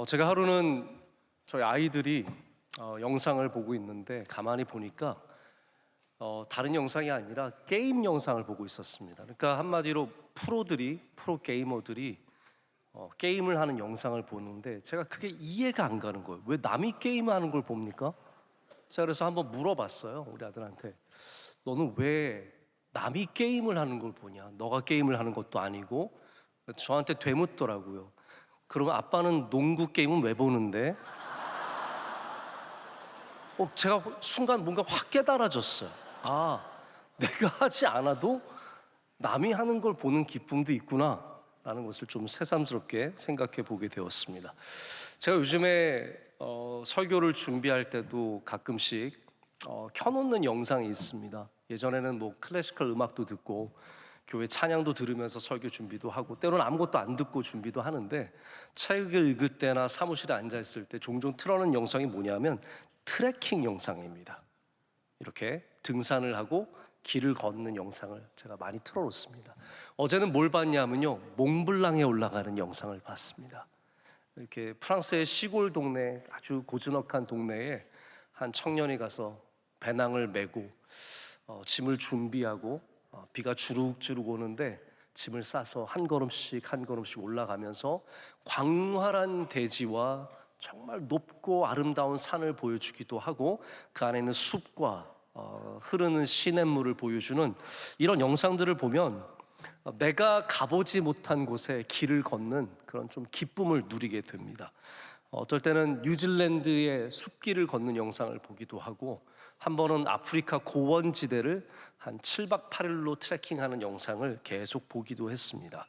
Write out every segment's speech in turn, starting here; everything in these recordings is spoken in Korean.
제가 하루는 저희 아이들이 영상을 보고 있는데 가만히 보니까 다른 영상이 아니라 게임 영상을 보고 있었습니다. 그러니까 한마디로 프로 게이머들이 게임을 하는 영상을 보는데 제가 그게 이해가 안 가는 거예요. 왜 남이 게임하는 걸 봅니까? 제가 그래서 한번 물어봤어요, 우리 아들한테. 너는 왜 남이 게임을 하는 걸 보냐? 너가 게임을 하는 것도 아니고. 저한테 되묻더라고요. 그러면 아빠는 농구 게임은 왜 보는데? 제가 순간 뭔가 확 깨달아졌어요. 아, 내가 하지 않아도 남이 하는 걸 보는 기쁨도 있구나 라는 것을 좀 새삼스럽게 생각해 보게 되었습니다. 제가 요즘에 설교를 준비할 때도 가끔씩 켜놓는 영상이 있습니다. 예전에는 뭐 클래시컬 음악도 듣고 교회 찬양도 들으면서 설교 준비도 하고 때로는 아무것도 안 듣고 준비도 하는데, 책을 읽을 때나 사무실에 앉아있을 때 종종 틀어놓은 영상이 뭐냐면 트레킹 영상입니다. 이렇게 등산을 하고 길을 걷는 영상을 제가 많이 틀어놓습니다. 어제는 뭘 봤냐면요, 몽블랑에 올라가는 영상을 봤습니다. 이렇게 프랑스의 시골 동네, 아주 고즈넉한 동네에 한 청년이 가서 배낭을 메고 짐을 준비하고 비가 주룩주룩 오는데 짐을 싸서 한 걸음씩 한 걸음씩 올라가면서 광활한 대지와 정말 높고 아름다운 산을 보여주기도 하고 그 안에 있는 숲과 흐르는 시냇물을 보여주는 이런 영상들을 보면 내가 가보지 못한 곳에 길을 걷는 그런 좀 기쁨을 누리게 됩니다. 어떨 때는 뉴질랜드의 숲길을 걷는 영상을 보기도 하고, 한 번은 아프리카 고원지대를 한 7박 8일로 트레킹하는 영상을 계속 보기도 했습니다.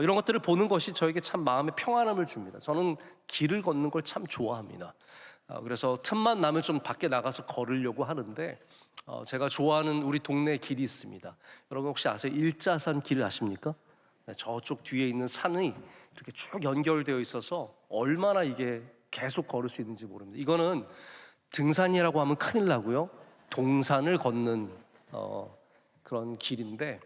이런 것들을 보는 것이 저에게 참 마음의 평안함을 줍니다. 저는 길을 걷는 걸 참 좋아합니다. 그래서 틈만 나면 좀 밖에 나가서 걸으려고 하는데, 제가 좋아하는 우리 동네에 길이 있습니다. 여러분 혹시 아세요? 일자산 길 아십니까? 저쪽 뒤에 있는 산이 이렇게 쭉 연결되어 있어서 얼마나 이게 계속 걸을 수 있는지 모릅니다. 이거는 등산이라고 하면 큰일 나고요, 동산을 걷는 그런 길인데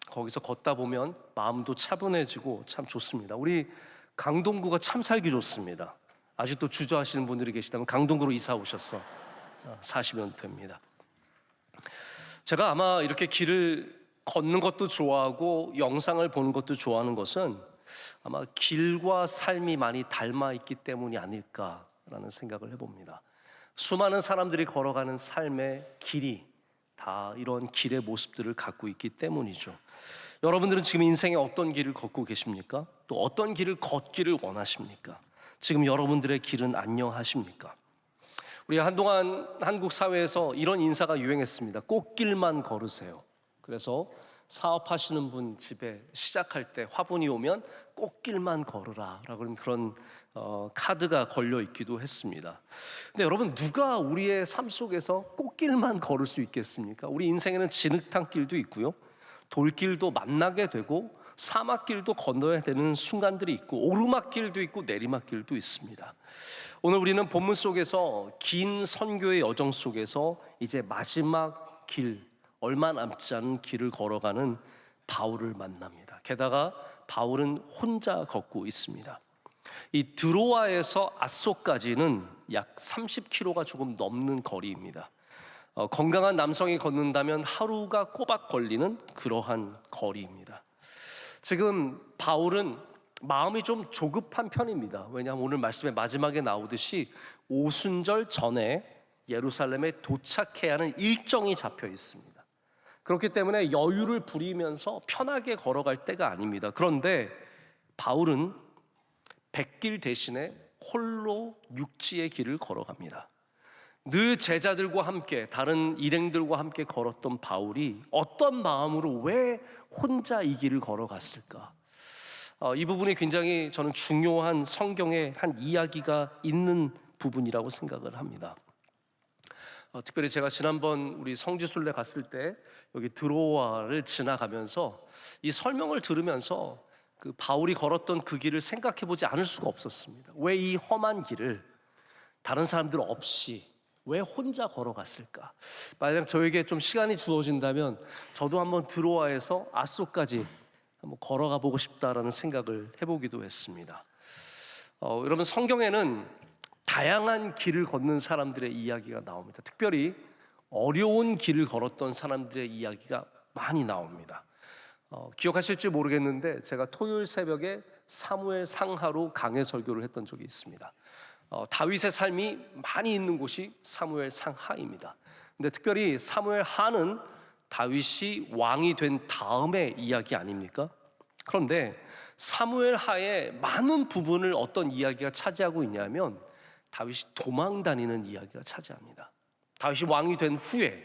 거기서 걷다 보면 마음도 차분해지고 참 좋습니다. 우리 강동구가 참 살기 좋습니다. 아직도 주저하시는 분들이 계시다면 강동구로 이사 오셔서 사시면 됩니다. 제가 아마 이렇게 길을 걷는 것도 좋아하고 영상을 보는 것도 좋아하는 것은 아마 길과 삶이 많이 닮아 있기 때문이 아닐까라는 생각을 해봅니다. 수많은 사람들이 걸어가는 삶의 길이 다 이런 길의 모습들을 갖고 있기 때문이죠. 여러분들은 지금 인생에 어떤 길을 걷고 계십니까? 또 어떤 길을 걷기를 원하십니까? 지금 여러분들의 길은 안녕하십니까? 우리가 한동안 한국 사회에서 이런 인사가 유행했습니다. 꽃길만 걸으세요. 그래서 사업하시는 분 집에 시작할 때 화분이 오면 꽃길만 걸으라 라고 그런 카드가 걸려 있기도 했습니다. 근데 여러분, 누가 우리의 삶 속에서 꽃길만 걸을 수 있겠습니까? 우리 인생에는 진흙탕길도 있고요, 돌길도 만나게 되고 사막길도 건너야 되는 순간들이 있고 오르막길도 있고 내리막길도 있습니다. 오늘 우리는 본문 속에서 긴 선교의 여정 속에서 이제 마지막 길, 얼마 남지 않은 길을 걸어가는 바울을 만납니다. 게다가 바울은 혼자 걷고 있습니다. 이 드로아에서 아소까지는 약 30km가 조금 넘는 거리입니다. 건강한 남성이 걷는다면 하루가 꼬박 걸리는 그러한 거리입니다. 지금 바울은 마음이 좀 조급한 편입니다. 왜냐하면 오늘 말씀의 마지막에 나오듯이 오순절 전에 예루살렘에 도착해야 하는 일정이 잡혀 있습니다. 그렇기 때문에 여유를 부리면서 편하게 걸어갈 때가 아닙니다. 그런데 바울은 백길 대신에 홀로 육지의 길을 걸어갑니다. 늘 제자들과 함께, 다른 일행들과 함께 걸었던 바울이 어떤 마음으로 왜 혼자 이 길을 걸어갔을까? 이 부분이 굉장히 저는 중요한 성경의 한 이야기가 있는 부분이라고 생각을 합니다. 특별히 제가 지난번 우리 성지순례 갔을 때 여기 드로아를 지나가면서 이 설명을 들으면서 그 바울이 걸었던 그 길을 생각해 보지 않을 수가 없었습니다. 왜 이 험한 길을 다른 사람들 없이 왜 혼자 걸어갔을까? 만약 저에게 좀 시간이 주어진다면 저도 한번 드로아에서 아소까지 한번 걸어가 보고 싶다라는 생각을 해보기도 했습니다. 여러분, 성경에는 다양한 길을 걷는 사람들의 이야기가 나옵니다. 특별히 어려운 길을 걸었던 사람들의 이야기가 많이 나옵니다. 기억하실지 모르겠는데 제가 토요일 새벽에 사무엘 상하로 강해 설교를 했던 적이 있습니다. 다윗의 삶이 많이 있는 곳이 사무엘 상하입니다. 근데 특별히 사무엘 하는 다윗이 왕이 된 다음의 이야기 아닙니까? 그런데 사무엘 하의 많은 부분을 어떤 이야기가 차지하고 있냐면 다윗이 도망 다니는 이야기가 차지합니다. 다윗이 왕이 된 후에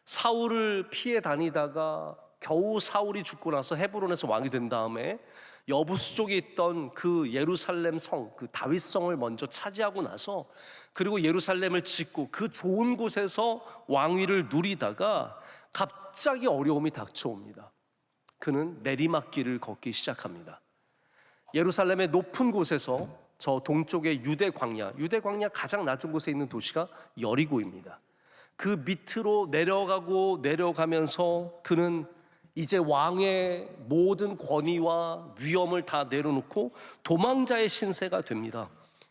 사울을 피해 다니다가 겨우 사울이 죽고 나서 헤브론에서 왕이 된 다음에 여부수 쪽에 있던 그 예루살렘 성, 그 다윗성을 먼저 차지하고 나서 그리고 예루살렘을 짓고 그 좋은 곳에서 왕위를 누리다가 갑자기 어려움이 닥쳐옵니다. 그는 내리막길을 걷기 시작합니다. 예루살렘의 높은 곳에서 저 동쪽의 유대 광야 가장 낮은 곳에 있는 도시가 여리고입니다. 그 밑으로 내려가면서 그는 이제 왕의 모든 권위와 위엄을 다 내려놓고 도망자의 신세가 됩니다.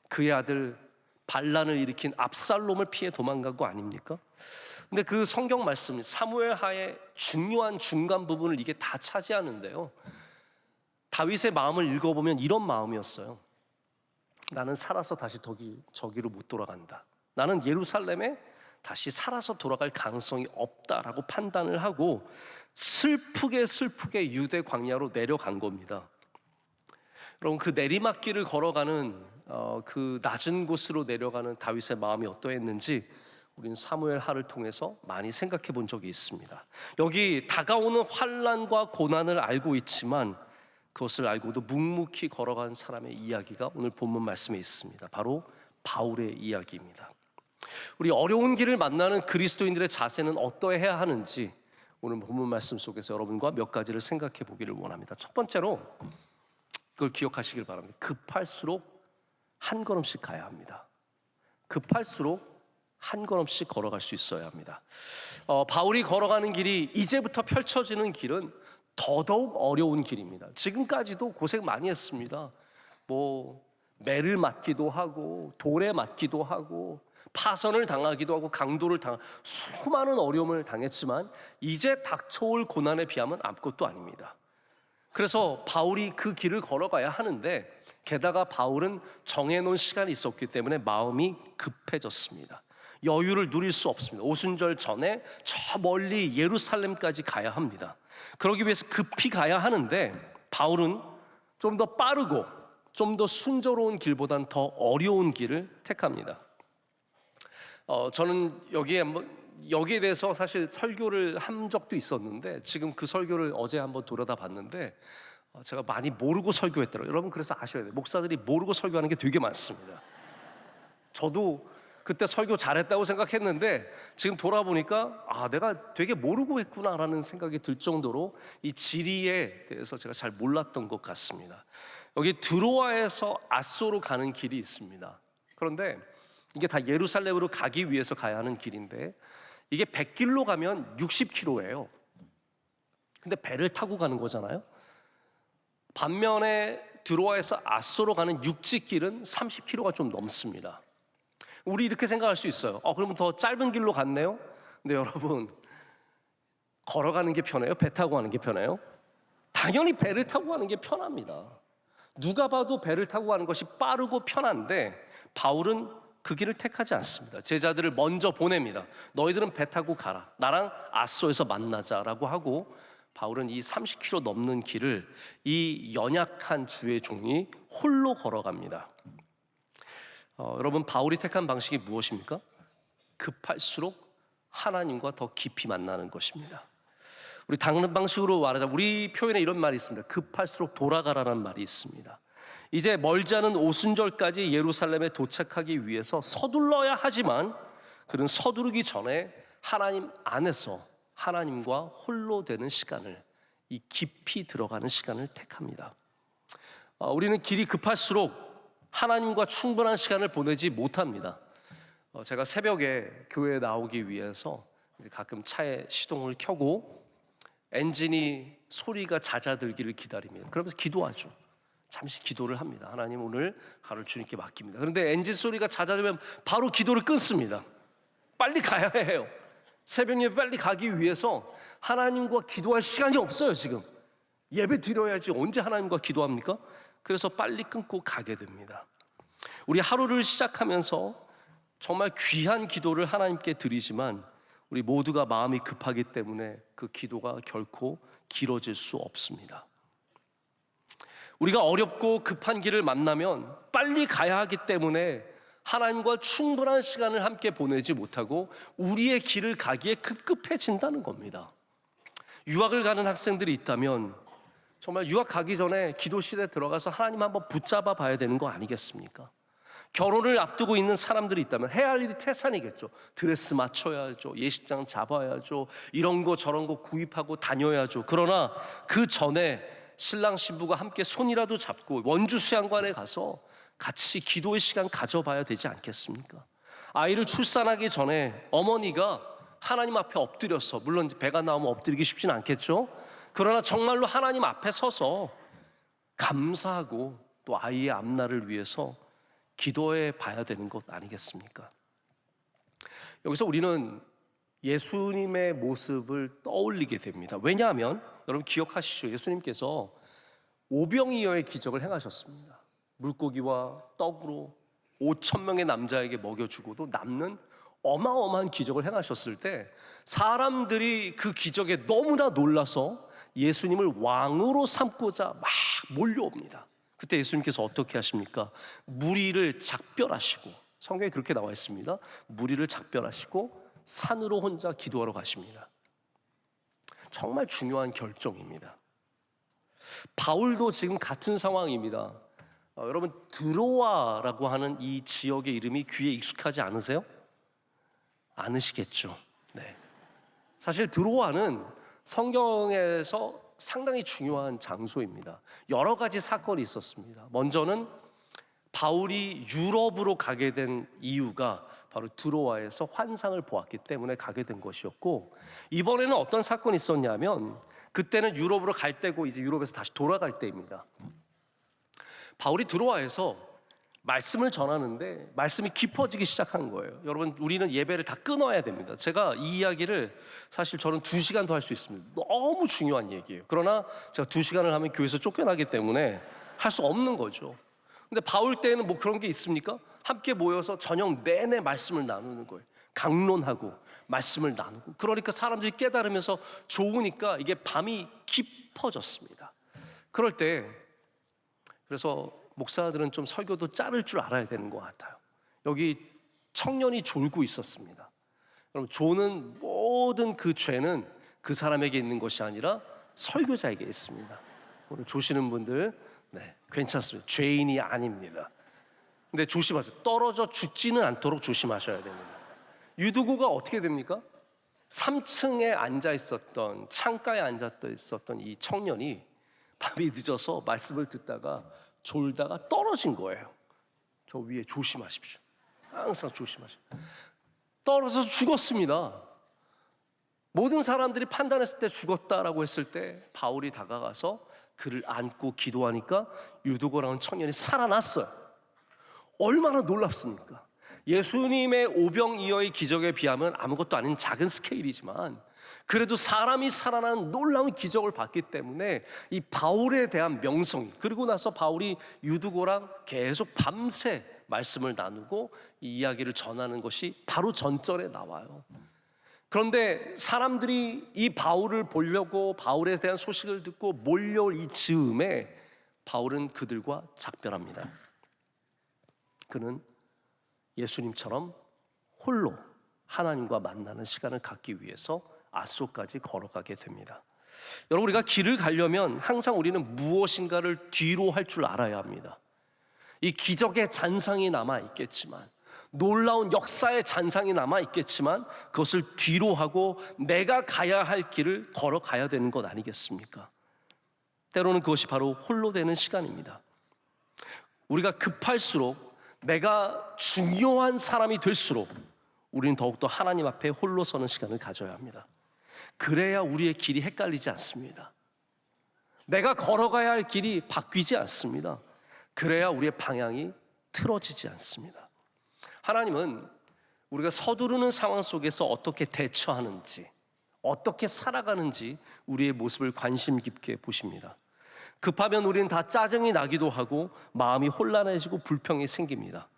그의 아들 반란을 일으킨 압살롬을 피해 도망간 거 아닙니까? 근데 그 성경 말씀 사무엘 하의 중요한 중간 부분을 이게 다 차지하는데요, 다윗의 마음을 읽어보면 이런 마음이었어요. 나는 살아서 다시 저기로 못 돌아간다. 나는 예루살렘에 다시 살아서 돌아갈 가능성이 없다라고 판단을 하고 슬프게 유대 광야로 내려간 겁니다. 여러분, 그 내리막길을 걸어가는 그 낮은 곳으로 내려가는 다윗의 마음이 어떠했는지 우린 사무엘 하를 통해서 많이 생각해 본 적이 있습니다. 여기 다가오는 환난과 고난을 알고 있지만 그것을 알고도 묵묵히 걸어간 사람의 이야기가 오늘 본문 말씀에 있습니다. 바로 바울의 이야기입니다. 우리 어려운 길을 만나는 그리스도인들의 자세는 어떠해야 하는지 오늘 본문 말씀 속에서 여러분과 몇 가지를 생각해 보기를 원합니다. 첫 번째로 그걸 기억하시길 바랍니다. 급할수록 한 걸음씩 가야 합니다. 급할수록 한 걸음씩 걸어갈 수 있어야 합니다. 바울이 걸어가는 길이 이제부터 펼쳐지는 길은 더더욱 어려운 길입니다. 지금까지도 고생 많이 했습니다. 매를 맞기도 하고 돌에 맞기도 하고 파선을 당하기도 하고 강도를 당하고 수많은 어려움을 당했지만 이제 닥쳐올 고난에 비하면 아무것도 아닙니다. 그래서 바울이 그 길을 걸어가야 하는데 게다가 바울은 정해놓은 시간이 있었기 때문에 마음이 급해졌습니다. 여유를 누릴 수 없습니다. 오순절 전에 저 멀리 예루살렘까지 가야 합니다. 그러기 위해서 급히 가야 하는데 바울은 좀 더 빠르고 좀 더 순조로운 길보단 더 어려운 길을 택합니다. 저는 여기에 대해서 사실 설교를 한 적도 있었는데 지금 그 설교를 어제 한번 돌아다 봤는데 제가 많이 모르고 설교했더라고요. 여러분, 그래서 아셔야 돼요. 목사들이 모르고 설교하는 게 되게 많습니다. 저도 그때 설교 잘했다고 생각했는데 지금 돌아보니까 내가 되게 모르고 했구나라는 생각이 들 정도로 이 지리에 대해서 제가 잘 몰랐던 것 같습니다. 여기 드로아에서 아소로 가는 길이 있습니다. 그런데 이게 다 예루살렘으로 가기 위해서 가야 하는 길인데 이게 100길로 가면 60km예요. 근데 배를 타고 가는 거잖아요. 반면에 드로아에서 아소로 가는 육지길은 30km가 좀 넘습니다. 우리 이렇게 생각할 수 있어요. 그러면 더 짧은 길로 갔네요. 근데 여러분, 걸어가는 게 편해요? 배 타고 가는 게 편해요? 당연히 배를 타고 가는 게 편합니다. 누가 봐도 배를 타고 가는 것이 빠르고 편한데 바울은 그 길을 택하지 않습니다. 제자들을 먼저 보냅니다. 너희들은 배 타고 가라. 나랑 아소에서 만나자라고 하고 바울은 이 30km 넘는 길을 이 연약한 주의 종이 홀로 걸어갑니다. 여러분, 바울이 택한 방식이 무엇입니까? 급할수록 하나님과 더 깊이 만나는 것입니다. 우리 다른 방식으로 말하자면 우리 표현에 이런 말이 있습니다. 급할수록 돌아가라는 말이 있습니다. 이제 멀지 않은 오순절까지 예루살렘에 도착하기 위해서 서둘러야 하지만 그는 서두르기 전에 하나님 안에서 하나님과 홀로 되는 시간을, 이 깊이 들어가는 시간을 택합니다. 우리는 길이 급할수록 하나님과 충분한 시간을 보내지 못합니다. 제가 새벽에 교회에 나오기 위해서 가끔 차에 시동을 켜고 엔진이 소리가 잦아들기를 기다립니다. 그러면서 기도하죠. 잠시 기도를 합니다. 하나님, 오늘 하루를 주님께 맡깁니다. 그런데 엔진 소리가 잦아들면 바로 기도를 끊습니다. 빨리 가야 해요. 새벽 예배 빨리 가기 위해서 하나님과 기도할 시간이 없어요. 지금 예배 드려야지 언제 하나님과 기도합니까? 그래서 빨리 끊고 가게 됩니다. 우리 하루를 시작하면서 정말 귀한 기도를 하나님께 드리지만 우리 모두가 마음이 급하기 때문에 그 기도가 결코 길어질 수 없습니다. 우리가 어렵고 급한 길을 만나면 빨리 가야 하기 때문에 하나님과 충분한 시간을 함께 보내지 못하고 우리의 길을 가기에 급급해진다는 겁니다. 유학을 가는 학생들이 있다면 정말 유학 가기 전에 기도실에 들어가서 하나님 한번 붙잡아 봐야 되는 거 아니겠습니까? 결혼을 앞두고 있는 사람들이 있다면 해야 할 일이 태산이겠죠. 드레스 맞춰야죠. 예식장 잡아야죠. 이런 거 저런 거 구입하고 다녀야죠. 그러나 그 전에 신랑 신부가 함께 손이라도 잡고 원주 수양관에 가서 같이 기도의 시간 가져봐야 되지 않겠습니까? 아이를 출산하기 전에 어머니가 하나님 앞에 엎드려서, 물론 배가 나오면 엎드리기 쉽진 않겠죠. 그러나 정말로 하나님 앞에 서서 감사하고 또 아이의 앞날을 위해서 기도해 봐야 되는 것 아니겠습니까? 여기서 우리는 예수님의 모습을 떠올리게 됩니다. 왜냐하면 여러분 기억하시죠? 예수님께서 오병이어의 기적을 행하셨습니다. 물고기와 떡으로 5,000명의 남자에게 먹여주고도 남는 어마어마한 기적을 행하셨을 때 사람들이 그 기적에 너무나 놀라서 예수님을 왕으로 삼고자 막 몰려옵니다. 그때 예수님께서 어떻게 하십니까? 무리를 작별하시고, 성경에 그렇게 나와 있습니다. 무리를 작별하시고 산으로 혼자 기도하러 가십니다. 정말 중요한 결정입니다. 바울도 지금 같은 상황입니다. 여러분 드로아라고 하는 이 지역의 이름이 귀에 익숙하지 않으세요? 않으시겠죠. 네. 사실 드로아는 성경에서 상당히 중요한 장소입니다. 여러 가지 사건이 있었습니다. 먼저는 바울이 유럽으로 가게 된 이유가 바로 드로아에서 환상을 보았기 때문에 가게 된 것이었고, 이번에는 어떤 사건이 있었냐면 그때는 유럽으로 갈 때고 이제 유럽에서 다시 돌아갈 때입니다. 바울이 드로아에서 말씀을 전하는데 말씀이 깊어지기 시작한 거예요. 여러분, 우리는 예배를 다 끊어야 됩니다. 제가 이 이야기를 사실 저는 2시간도 할 수 있습니다. 너무 중요한 얘기예요. 그러나 제가 2시간을 하면 교회에서 쫓겨나기 때문에 할 수 없는 거죠. 근데 바울 때에는 뭐 그런 게 있습니까? 함께 모여서 저녁 내내 말씀을 나누는 거예요. 강론하고 말씀을 나누고, 그러니까 사람들이 깨달으면서 좋으니까 이게 밤이 깊어졌습니다. 그럴 때 그래서 목사들은 좀 설교도 자를 줄 알아야 되는 것 같아요. 여기 청년이 졸고 있었습니다. 여러분, 조는 모든 그 죄는 그 사람에게 있는 것이 아니라 설교자에게 있습니다. 오늘 조시는 분들, 네, 괜찮습니다. 죄인이 아닙니다. 근데 조심하세요. 떨어져 죽지는 않도록 조심하셔야 됩니다. 유두고가 어떻게 됩니까? 3층에 앉아 있었던, 창가에 앉아 있었던 이 청년이 밤이 늦어서 말씀을 듣다가 졸다가 떨어진 거예요. 저 위에 조심하십시오. 항상 조심하십시오. 떨어져서 죽었습니다. 모든 사람들이 판단했을 때 죽었다라고 했을 때 바울이 다가가서 그를 안고 기도하니까 유두고라는 청년이 살아났어요. 얼마나 놀랍습니까? 예수님의 오병이어의 기적에 비하면 아무것도 아닌 작은 스케일이지만 그래도 사람이 살아나는 놀라운 기적을 봤기 때문에 이 바울에 대한 명성이, 그리고 나서 바울이 유두고랑 계속 밤새 말씀을 나누고 이 이야기를 전하는 것이 바로 전절에 나와요. 그런데 사람들이 이 바울을 보려고 바울에 대한 소식을 듣고 몰려올 이 즈음에 바울은 그들과 작별합니다. 그는 예수님처럼 홀로 하나님과 만나는 시간을 갖기 위해서 아소까지 걸어가게 됩니다. 여러분, 우리가 길을 가려면 항상 우리는 무엇인가를 뒤로 할 줄 알아야 합니다. 이 기적의 잔상이 남아 있겠지만, 놀라운 역사의 잔상이 남아 있겠지만 그것을 뒤로 하고 내가 가야 할 길을 걸어가야 되는 것 아니겠습니까? 때로는 그것이 바로 홀로 되는 시간입니다. 우리가 급할수록, 내가 중요한 사람이 될수록 우리는 더욱더 하나님 앞에 홀로 서는 시간을 가져야 합니다. 그래야 우리의 길이 헷갈리지 않습니다. 내가 걸어가야 할 길이 바뀌지 않습니다. 그래야 우리의 방향이 틀어지지 않습니다. 하나님은 우리가 서두르는 상황 속에서 어떻게 대처하는지, 어떻게 살아가는지 우리의 모습을 관심 깊게 보십니다. 급하면 우리는 다 짜증이 나기도 하고 마음이 혼란해지고 불평이 생깁니다.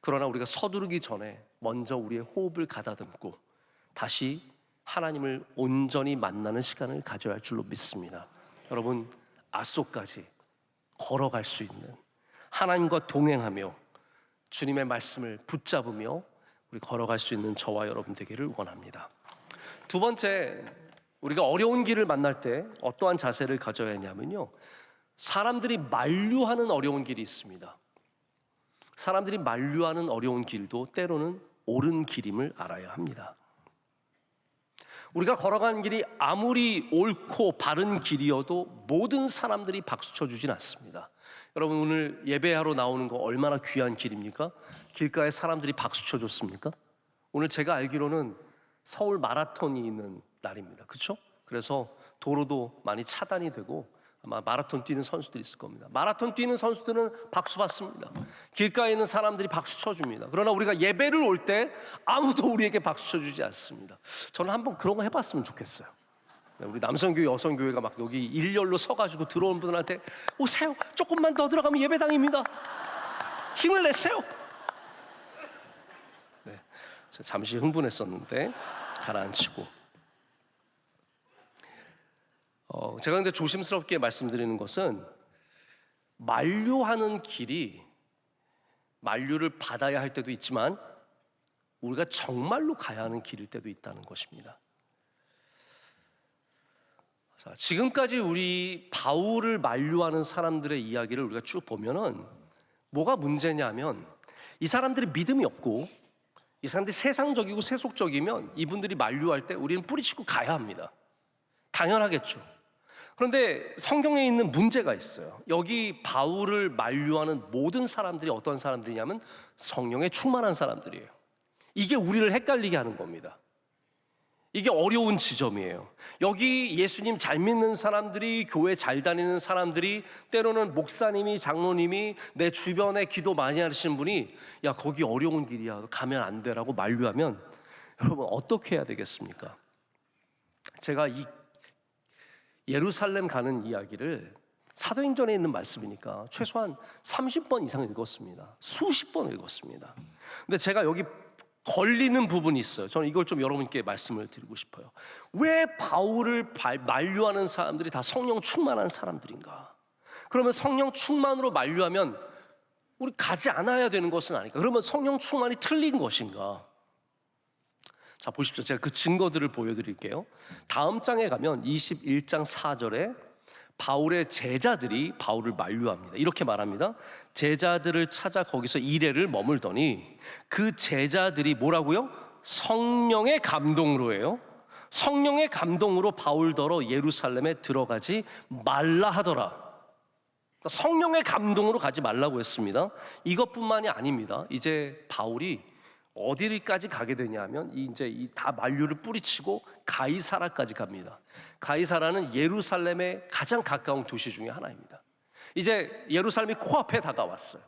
그러나 우리가 서두르기 전에 먼저 우리의 호흡을 가다듬고 다시 하나님을 온전히 만나는 시간을 가져야 할 줄로 믿습니다. 여러분, 앗소까지 걸어갈 수 있는, 하나님과 동행하며 주님의 말씀을 붙잡으며 우리 걸어갈 수 있는 저와 여러분 되기를 원합니다. 두 번째, 우리가 어려운 길을 만날 때 어떠한 자세를 가져야 하냐면요, 사람들이 만류하는 어려운 길이 있습니다. 사람들이 만류하는 어려운 길도 때로는 옳은 길임을 알아야 합니다. 우리가 걸어가는 길이 아무리 옳고 바른 길이어도 모든 사람들이 박수 쳐주진 않습니다. 여러분, 오늘 예배하러 나오는 거 얼마나 귀한 길입니까? 길가에 사람들이 박수 쳐줬습니까? 오늘 제가 알기로는 서울 마라톤이 있는 날입니다. 그렇죠? 그래서 도로도 많이 차단이 되고 아마 마라톤 뛰는 선수들이 있을 겁니다. 마라톤 뛰는 선수들은 박수 받습니다. 길가에 있는 사람들이 박수 쳐줍니다. 그러나 우리가 예배를 올 때 아무도 우리에게 박수 쳐주지 않습니다. 저는 한번 그런 거 해봤으면 좋겠어요. 우리 남성교회, 여성교회가 막 여기 일렬로 서가지고 들어온 분들한테 오세요, 조금만 더 들어가면 예배당입니다, 힘을 내세요. 네, 제가 잠시 흥분했었는데 가라앉히고, 제가 근데 조심스럽게 말씀드리는 것은 만류하는 길이 만류를 받아야 할 때도 있지만 우리가 정말로 가야 하는 길일 때도 있다는 것입니다. 자, 지금까지 우리 바울을 만류하는 사람들의 이야기를 우리가 쭉 보면은 뭐가 문제냐면, 이 사람들이 믿음이 없고 이 사람들이 세상적이고 세속적이면 이분들이 만류할 때 우리는 뿌리치고 가야 합니다. 당연하겠죠. 그런데 성경에 있는 문제가 있어요. 여기 바울을 만류하는 모든 사람들이 어떤 사람들이냐면 성령에 충만한 사람들이에요. 이게 우리를 헷갈리게 하는 겁니다. 이게 어려운 지점이에요. 여기 예수님 잘 믿는 사람들이, 교회 잘 다니는 사람들이, 때로는 목사님이, 장로님이, 내 주변에 기도 많이 하시는 분이 야, 거기 어려운 길이야, 가면 안 돼라고 만류하면 여러분 어떻게 해야 되겠습니까? 제가 이 예루살렘 가는 이야기를 사도행전에 있는 말씀이니까 최소한 30번 이상 읽었습니다. 수십 번 읽었습니다. 근데 제가 여기 걸리는 부분이 있어요. 저는 이걸 좀 여러분께 말씀을 드리고 싶어요. 왜 바울을 만류하는 사람들이 다 성령 충만한 사람들인가? 그러면 성령 충만으로 만류하면 우리 가지 않아야 되는 것은 아닐까? 그러면 성령 충만이 틀린 것인가? 자, 보십시오. 제가 그 증거들을 보여드릴게요. 다음 장에 가면 21장 4절에 바울의 제자들이 바울을 만류합니다. 이렇게 말합니다. 제자들을 찾아 거기서 이래를 머물더니 그 제자들이 뭐라고요? 성령의 감동으로예요. 성령의 감동으로 바울더러 예루살렘에 들어가지 말라 하더라. 성령의 감동으로 가지 말라고 했습니다. 이것뿐만이 아닙니다. 이제 바울이 어디까지 가게 되냐면 이제 이 다 만류를 뿌리치고 가이사라까지 갑니다. 가이사라는 예루살렘의 가장 가까운 도시 중에 하나입니다. 이제 예루살렘이 코앞에 다가왔어요.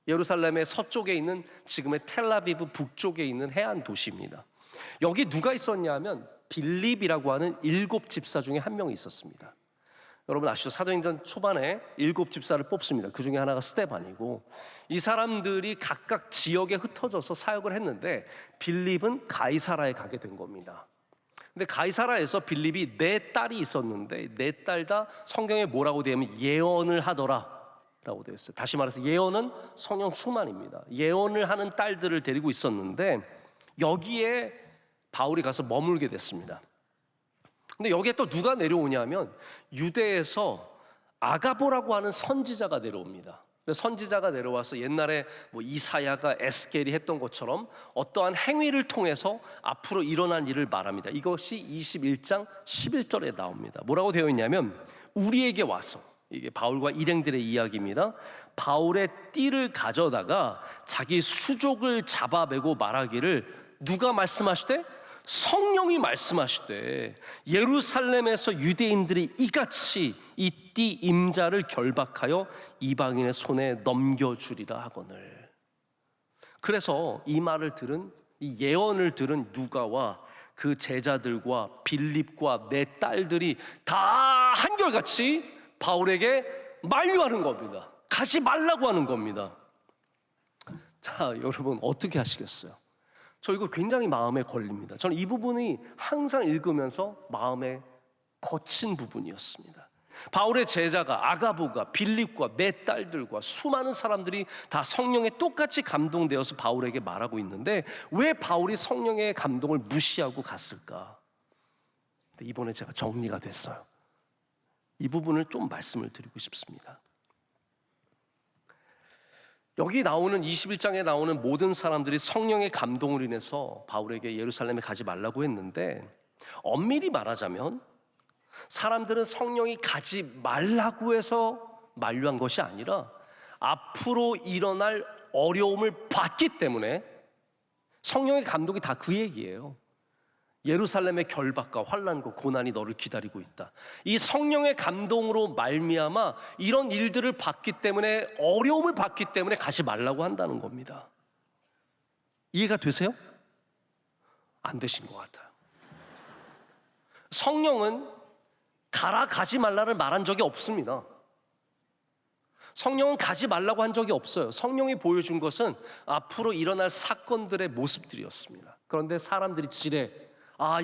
예루살렘의 서쪽에 있는 지금의 텔아비브 북쪽에 있는 해안 도시입니다. 여기 누가 있었냐면 빌립이라고 하는 7 집사 중에 한 명이 있었습니다. 여러분 아시죠? 사도행전 초반에 7 집사를 뽑습니다. 그 중에 하나가 스데반이고, 이 사람들이 각각 지역에 흩어져서 사역을 했는데 빌립은 가이사라에 가게 된 겁니다. 근데 가이사라에서 빌립이 4딸이 있었는데 4딸 다 성경에 뭐라고 되어 있냐면 예언을 하더라 라고 되어 있어요. 다시 말해서 예언은 성령 충만입니다. 예언을 하는 딸들을 데리고 있었는데 여기에 바울이 가서 머물게 됐습니다. 근데 여기에 또 누가 내려오냐면 유대에서 아가보라고 하는 선지자가 내려옵니다. 선지자가 내려와서 옛날에 뭐 이사야가 에스겔이 했던 것처럼 어떠한 행위를 통해서 앞으로 일어날 일을 말합니다. 이것이 21장 11절에 나옵니다. 뭐라고 되어 있냐면 우리에게 와서, 이게 바울과 일행들의 이야기입니다. 바울의 띠를 가져다가 자기 수족을 잡아매고 말하기를, 누가 말씀하시되? 성령이 말씀하시되 예루살렘에서 유대인들이 이같이 이 이띠 임자를 결박하여 이방인의 손에 넘겨주리라 하거늘. 그래서 이 말을 들은, 이 예언을 들은 누가와 그 제자들과 빌립과 네 딸들이 다 한결같이 바울에게 만류하는 겁니다. 가지 말라고 하는 겁니다. 자, 여러분 어떻게 하시겠어요? 저 이거 굉장히 마음에 걸립니다. 저는 이 부분이 항상 읽으면서 마음에 거친 부분이었습니다. 바울의 제자가 아가보가 빌립과 네 딸들과 수많은 사람들이 다 성령에 똑같이 감동되어서 바울에게 말하고 있는데 왜 바울이 성령의 감동을 무시하고 갔을까? 근데 이번에 제가 정리가 됐어요. 이 부분을 좀 말씀을 드리고 싶습니다. 여기 나오는 21장에 나오는 모든 사람들이 성령의 감동을 인해서 바울에게 예루살렘에 가지 말라고 했는데, 엄밀히 말하자면 사람들은 성령이 가지 말라고 해서 만류한 것이 아니라 앞으로 일어날 어려움을 받기 때문에, 성령의 감동이 다 그 얘기예요. 예루살렘의 결박과 환난과 고난이 너를 기다리고 있다. 이 성령의 감동으로 말미암아 이런 일들을 받기 때문에, 어려움을 받기 때문에 가지 말라고 한다는 겁니다. 이해가 되세요? 안 되신 것 같아요. 성령은 가라 가지 말라를 말한 적이 없습니다. 성령은 가지 말라고 한 적이 없어요. 성령이 보여준 것은 앞으로 일어날 사건들의 모습들이었습니다. 그런데 사람들이 지레,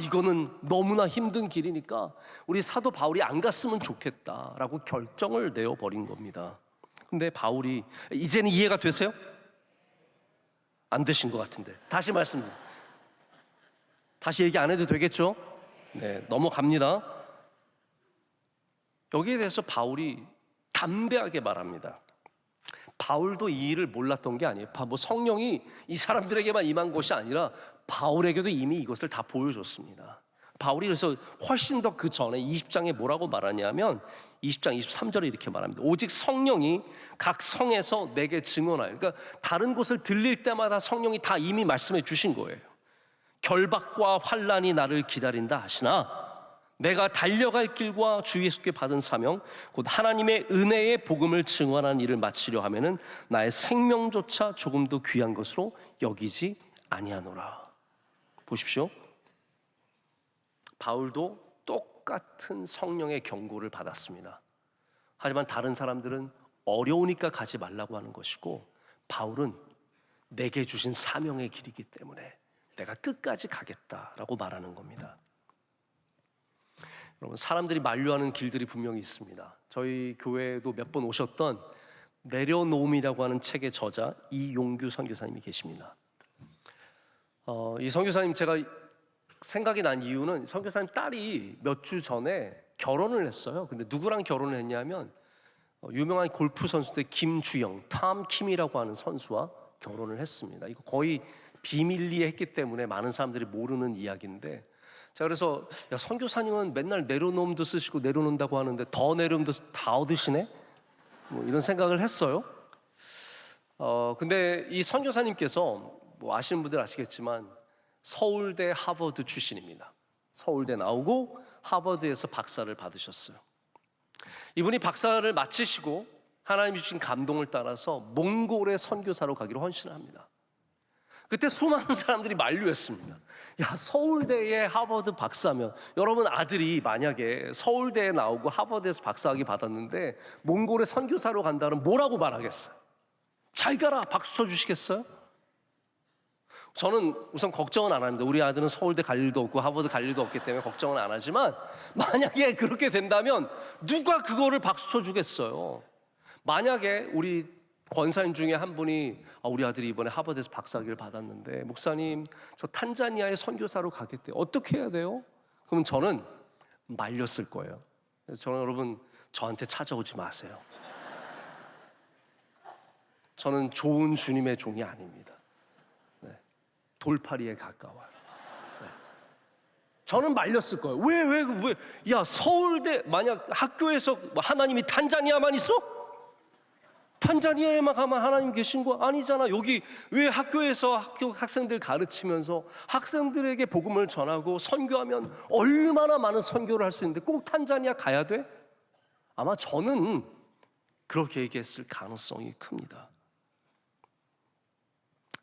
이거는 너무나 힘든 길이니까 우리 사도 바울이 안 갔으면 좋겠다라고 결정을 내어버린 겁니다. 근데 바울이, 이제는 이해가 되세요? 안 되신 것 같은데 다시 말씀드립니다. 다시 얘기 안 해도 되겠죠? 네, 넘어갑니다. 여기에 대해서 바울이 담대하게 말합니다. 바울도 이 일을 몰랐던 게 아니에요. 성령이 이 사람들에게만 임한 것이 아니라 바울에게도 이미 이것을 다 보여줬습니다. 바울이 그래서 훨씬 더 그 전에 20장에 뭐라고 말하냐면 20장 23절에 이렇게 말합니다. 오직 성령이 각 성에서 내게 증언하여, 그러니까 다른 곳을 들릴 때마다 성령이 다 이미 말씀해 주신 거예요. 결박과 환난이 나를 기다린다 하시나 내가 달려갈 길과 주 예수께 받은 사명 곧 하나님의 은혜의 복음을 증언하는 일을 마치려 하면은 나의 생명조차 조금도 귀한 것으로 여기지 아니하노라. 보십시오. 바울도 똑같은 성령의 경고를 받았습니다. 하지만 다른 사람들은 어려우니까 가지 말라고 하는 것이고, 바울은 내게 주신 사명의 길이기 때문에 내가 끝까지 가겠다라고 말하는 겁니다. 여러분, 사람들이 만류하는 길들이 분명히 있습니다. 저희 교회에도 몇 번 오셨던 내려놓음이라고 하는 책의 저자 이용규 선교사님이 계십니다. 이 선교사님 제가 생각이 난 이유는, 선교사님 딸이 몇 주 전에 결혼을 했어요. 근데 누구랑 결혼을 했냐면 유명한 골프 선수들 김주영, 탐 킴이라고 하는 선수와 결혼을 했습니다. 이거 거의 비밀리에 했기 때문에 많은 사람들이 모르는 이야기인데, 자, 그래서 야, 선교사님은 맨날 내려놓음도 쓰시고 내려놓는다고 하는데 더 내려놓음도 다 얻으시네? 뭐 이런 생각을 했어요. 근데 이 선교사님께서 뭐 아시는 분들 아시겠지만 서울대 하버드 출신입니다. 서울대 나오고 하버드에서 박사를 받으셨어요. 이분이 박사를 마치시고 하나님이 주신 감동을 따라서 몽골의 선교사로 가기로 헌신을 합니다. 그때 수많은 사람들이 만류했습니다. 야, 서울대에 하버드 박사면, 여러분 아들이 만약에 서울대에 나오고 하버드에서 박사학위 받았는데 몽골의 선교사로 간다면 뭐라고 말하겠어요? 잘 가라 박수 쳐주시겠어요? 저는 우선 걱정은 안 합니다. 우리 아들은 서울대 갈 일도 없고 하버드 갈 일도 없기 때문에 걱정은 안 하지만, 만약에 그렇게 된다면 누가 그거를 박수 쳐주겠어요? 만약에 우리 권사님 중에 한 분이 우리 아들이 이번에 하버드에서 박사학위를 받았는데 목사님 저 탄자니아에 선교사로 가겠대요. 어떻게 해야 돼요? 그러면 저는 말렸을 거예요. 그래서 저는, 여러분 저한테 찾아오지 마세요. 저는 좋은 주님의 종이 아닙니다. 네. 돌팔이에 가까워요. 네. 저는 말렸을 거예요. 왜? 야, 서울대 만약 학교에서 하나님이 탄자니아만 있어? 탄자니아에만 가면 하나님 계신 거 아니잖아. 여기 왜 학교에서 학생들 가르치면서 학생들에게 복음을 전하고 선교하면 얼마나 많은 선교를 할 수 있는데 꼭 탄자니아 가야 돼? 아마 저는 그렇게 얘기했을 가능성이 큽니다.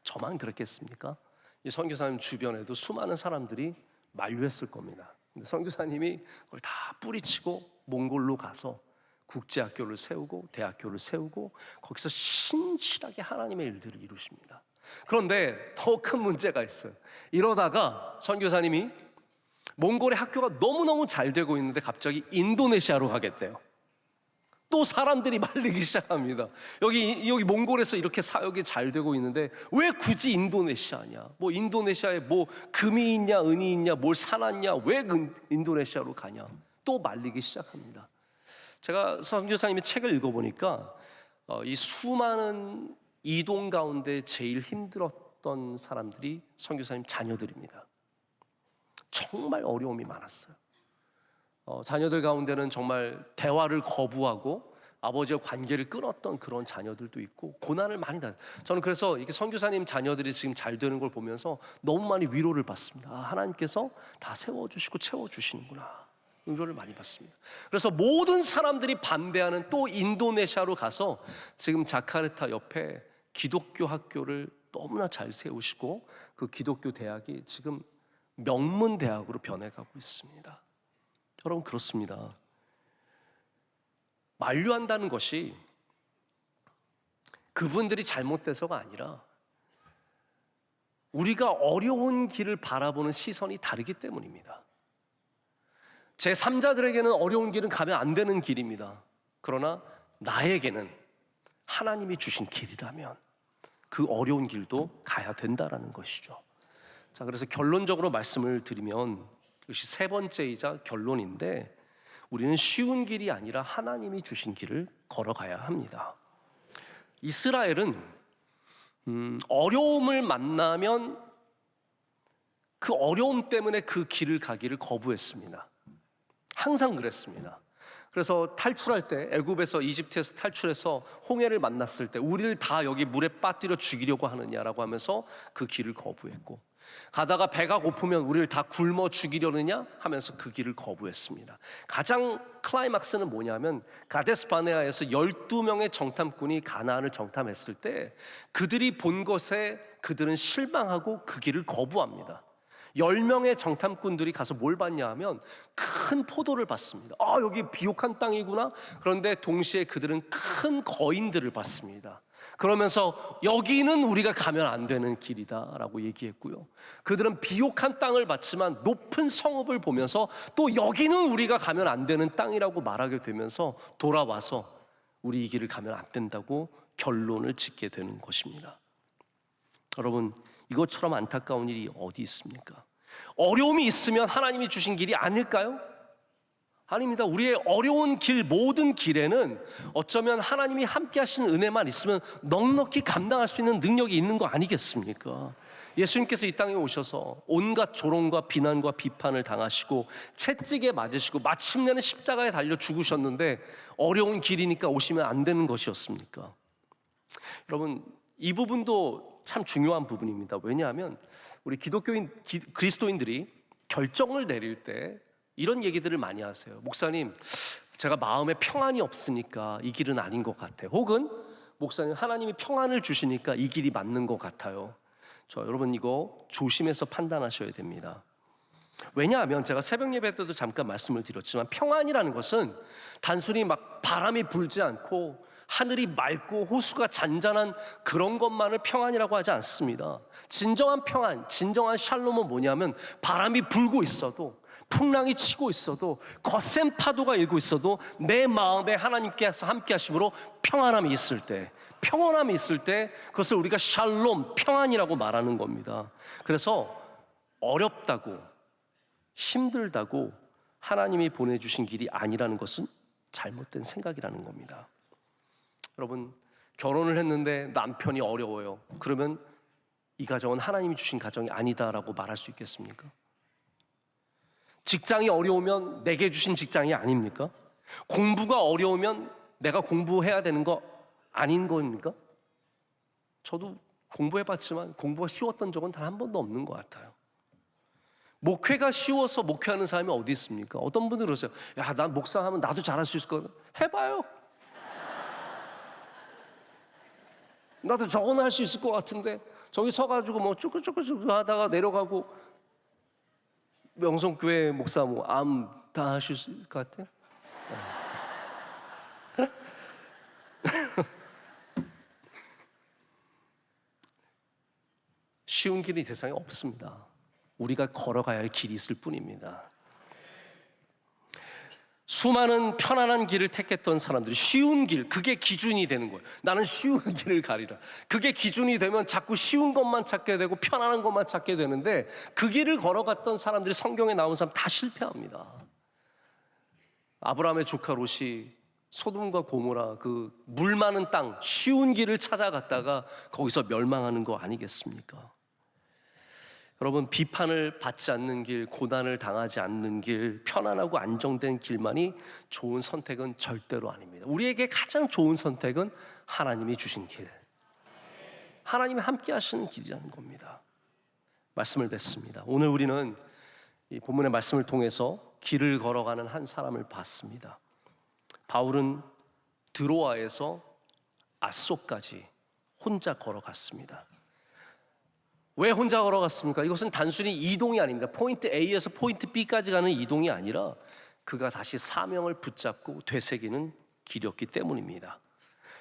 저만 그랬겠습니까? 이 선교사님 주변에도 수많은 사람들이 만류했을 겁니다. 근데 선교사님이 그걸 다 뿌리치고 몽골로 가서 국제학교를 세우고 대학교를 세우고 거기서 신실하게 하나님의 일들을 이루십니다. 그런데 더 큰 문제가 있어요. 이러다가 선교사님이 몽골의 학교가 너무너무 잘 되고 있는데 갑자기 인도네시아로 가겠대요. 또 사람들이 말리기 시작합니다. 여기 몽골에서 이렇게 사역이 잘 되고 있는데 왜 굳이 인도네시아냐? 뭐 인도네시아에 뭐 금이 있냐, 은이 있냐, 뭘 사놨냐? 왜 인도네시아로 가냐? 또 말리기 시작합니다. 제가 선교사님의 책을 읽어보니까 이 수많은 이동 가운데 제일 힘들었던 사람들이 선교사님 자녀들입니다. 정말 어려움이 많았어요. 자녀들 가운데는 정말 대화를 거부하고 아버지와 관계를 끊었던 그런 자녀들도 있고 고난을 많이 당했어요. 저는 그래서 이렇게 선교사님 자녀들이 지금 잘 되는 걸 보면서 너무 많이 위로를 받습니다. 하나님께서 다 세워주시고 채워주시는구나. 위로를 많이 받습니다. 그래서 모든 사람들이 반대하는 또 인도네시아로 가서 지금 자카르타 옆에 기독교 학교를 너무나 잘 세우시고 그 기독교 대학이 지금 명문 대학으로 변해가고 있습니다. 여러분, 그렇습니다. 만류한다는 것이 그분들이 잘못돼서가 아니라 우리가 어려운 길을 바라보는 시선이 다르기 때문입니다. 제3자들에게는 어려운 길은 가면 안 되는 길입니다. 그러나 나에게는 하나님이 주신 길이라면 그 어려운 길도 가야 된다라는 것이죠. 자, 그래서 결론적으로 말씀을 드리면 이것이 세 번째이자 결론인데, 우리는 쉬운 길이 아니라 하나님이 주신 길을 걸어가야 합니다. 이스라엘은 어려움을 만나면 그 어려움 때문에 그 길을 가기를 거부했습니다. 항상 그랬습니다. 그래서 탈출할 때, 애굽에서 이집트에서 탈출해서 홍해를 만났을 때 우리를 다 여기 물에 빠뜨려 죽이려고 하느냐라고 하면서 그 길을 거부했고, 가다가 배가 고프면 우리를 다 굶어 죽이려느냐 하면서 그 길을 거부했습니다. 가장 클라이막스는 뭐냐면 가데스 바네아에서 12명의 정탐꾼이 가나안을 정탐했을 때 그들이 본 것에 그들은 실망하고 그 길을 거부합니다. 10명의 정탐꾼들이 가서 뭘 봤냐 하면 큰 포도를 봤습니다. 여기 비옥한 땅이구나. 그런데 동시에 그들은 큰 거인들을 봤습니다. 그러면서 여기는 우리가 가면 안 되는 길이다 라고 얘기했고요, 그들은 비옥한 땅을 봤지만 높은 성읍을 보면서 또 여기는 우리가 가면 안 되는 땅이라고 말하게 되면서 돌아와서 우리 이 길을 가면 안 된다고 결론을 짓게 되는 것입니다. 여러분, 이것처럼 안타까운 일이 어디 있습니까? 어려움이 있으면 하나님이 주신 길이 아닐까요? 아닙니다. 우리의 어려운 길, 모든 길에는 어쩌면 하나님이 함께 하시는 은혜만 있으면 넉넉히 감당할 수 있는 능력이 있는 거 아니겠습니까? 예수님께서 이 땅에 오셔서 온갖 조롱과 비난과 비판을 당하시고 채찍에 맞으시고 마침내는 십자가에 달려 죽으셨는데 어려운 길이니까 오시면 안 되는 것이었습니까? 여러분, 이 부분도 참 중요한 부분입니다. 왜냐하면 우리 그리스도인들이 결정을 내릴 때 이런 얘기들을 많이 하세요. 목사님, 제가 마음에 평안이 없으니까 이 길은 아닌 것 같아요. 혹은 목사님, 하나님이 평안을 주시니까 이 길이 맞는 것 같아요. 여러분, 이거 조심해서 판단하셔야 됩니다. 왜냐하면 제가 새벽 예배 때도 잠깐 말씀을 드렸지만 평안이라는 것은 단순히 막 바람이 불지 않고 하늘이 맑고 호수가 잔잔한 그런 것만을 평안이라고 하지 않습니다. 진정한 평안, 진정한 샬롬은 뭐냐면 바람이 불고 있어도, 풍랑이 치고 있어도, 거센 파도가 일고 있어도 내 마음에 하나님께서 함께 하심으로 평안함이 있을 때, 평온함이 있을 때 그것을 우리가 샬롬, 평안이라고 말하는 겁니다. 그래서 어렵다고, 힘들다고 하나님이 보내주신 길이 아니라는 것은 잘못된 생각이라는 겁니다. 여러분, 결혼을 했는데 남편이 어려워요. 그러면 이 가정은 하나님이 주신 가정이 아니다라고 말할 수 있겠습니까? 직장이 어려우면 내게 주신 직장이 아닙니까? 공부가 어려우면 내가 공부해야 되는 거 아닌 겁니까? 저도 공부해봤지만 공부가 쉬웠던 적은 단 한 번도 없는 것 같아요. 목회가 쉬워서 목회하는 사람이 어디 있습니까? 어떤 분들은 그러세요. 야, 난 목사하면 나도 잘할 수 있을 거야. 해봐요. 나도 저거는 할 수 있을 것 같은데. 저기 서가지고 뭐 쭈글쭈글 하다가 내려가고, 명성교회 목사 뭐 암 다 하실 수 있을 것 같아요. 쉬운 길이 세상에 없습니다. 우리가 걸어가야 할 길이 있을 뿐입니다. 수많은 편안한 길을 택했던 사람들이 쉬운 길, 그게 기준이 되는 거예요. 나는 쉬운 길을 가리라. 그게 기준이 되면 자꾸 쉬운 것만 찾게 되고 편안한 것만 찾게 되는데, 그 길을 걸어갔던 사람들이, 성경에 나온 사람 다 실패합니다. 아브라함의 조카 롯이 소돔과 고모라, 그 물 많은 땅, 쉬운 길을 찾아갔다가 거기서 멸망하는 거 아니겠습니까? 여러분, 비판을 받지 않는 길, 고난을 당하지 않는 길, 편안하고 안정된 길만이 좋은 선택은 절대로 아닙니다. 우리에게 가장 좋은 선택은 하나님이 주신 길, 하나님이 함께 하시는 길이라는 겁니다. 말씀을 뵙습니다. 오늘 우리는 이 본문의 말씀을 통해서 길을 걸어가는 한 사람을 봤습니다. 바울은 드로아에서 아소까지 혼자 걸어갔습니다. 왜 혼자 걸어갔습니까? 이것은 단순히 이동이 아닙니다. 포인트 A에서 포인트 B까지 가는 이동이 아니라 그가 다시 사명을 붙잡고 되새기는 길이었기 때문입니다.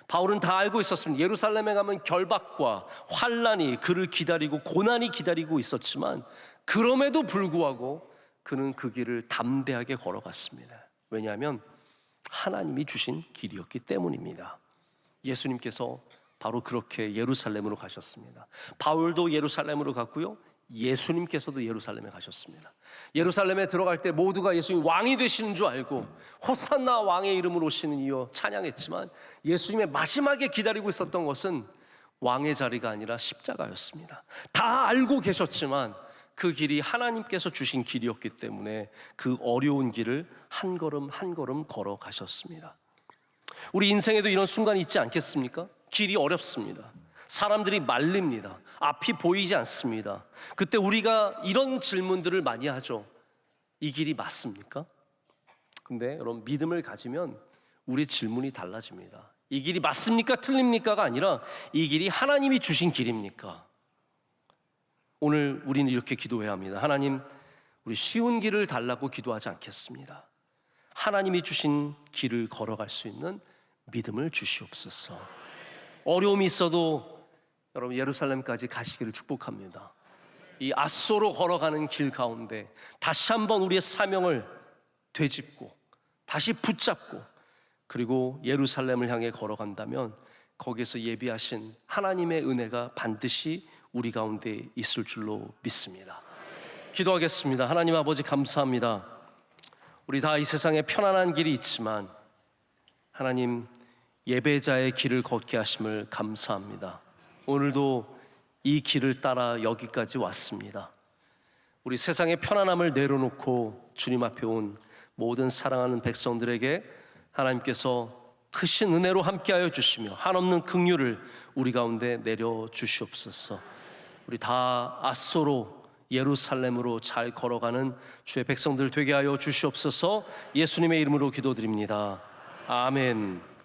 바울은 다 알고 있었습니다. 예루살렘에 가면 결박과 환난이 그를 기다리고 고난이 기다리고 있었지만, 그럼에도 불구하고 그는 그 길을 담대하게 걸어갔습니다. 왜냐하면 하나님이 주신 길이었기 때문입니다. 예수님께서 바로 그렇게 예루살렘으로 가셨습니다. 바울도 예루살렘으로 갔고요, 예수님께서도 예루살렘에 가셨습니다. 예루살렘에 들어갈 때 모두가 예수님 왕이 되시는 줄 알고 호산나 왕의 이름으로 오시는 이여 찬양했지만, 예수님의 마지막에 기다리고 있었던 것은 왕의 자리가 아니라 십자가였습니다. 다 알고 계셨지만 그 길이 하나님께서 주신 길이었기 때문에 그 어려운 길을 한 걸음 한 걸음 걸어가셨습니다. 우리 인생에도 이런 순간이 있지 않겠습니까? 길이 어렵습니다. 사람들이 말립니다. 앞이 보이지 않습니다. 그때 우리가 이런 질문들을 많이 하죠. 이 길이 맞습니까? 근데 여러분, 믿음을 가지면 우리의 질문이 달라집니다. 이 길이 맞습니까? 틀립니까가 아니라 이 길이 하나님이 주신 길입니까? 오늘 우리는 이렇게 기도해야 합니다. 하나님, 우리 쉬운 길을 달라고 기도하지 않겠습니다. 하나님이 주신 길을 걸어갈 수 있는 믿음을 주시옵소서. 어려움이 있어도 여러분, 예루살렘까지 가시기를 축복합니다. 이 앗소로 걸어가는 길 가운데 다시 한번 우리의 사명을 되짚고 다시 붙잡고, 그리고 예루살렘을 향해 걸어간다면 거기에서 예비하신 하나님의 은혜가 반드시 우리 가운데 있을 줄로 믿습니다. 기도하겠습니다. 하나님 아버지, 감사합니다. 우리 다 이 세상에 편안한 길이 있지만 하나님, 예배자의 길을 걷게 하심을 감사합니다. 오늘도 이 길을 따라 여기까지 왔습니다. 우리 세상의 편안함을 내려놓고 주님 앞에 온 모든 사랑하는 백성들에게 하나님께서 크신 은혜로 함께하여 주시며 한없는 긍휼을 우리 가운데 내려 주시옵소서. 우리 다 앗소로 예루살렘으로 잘 걸어가는 주의 백성들 되게 하여 주시옵소서. 예수님의 이름으로 기도드립니다. 아멘.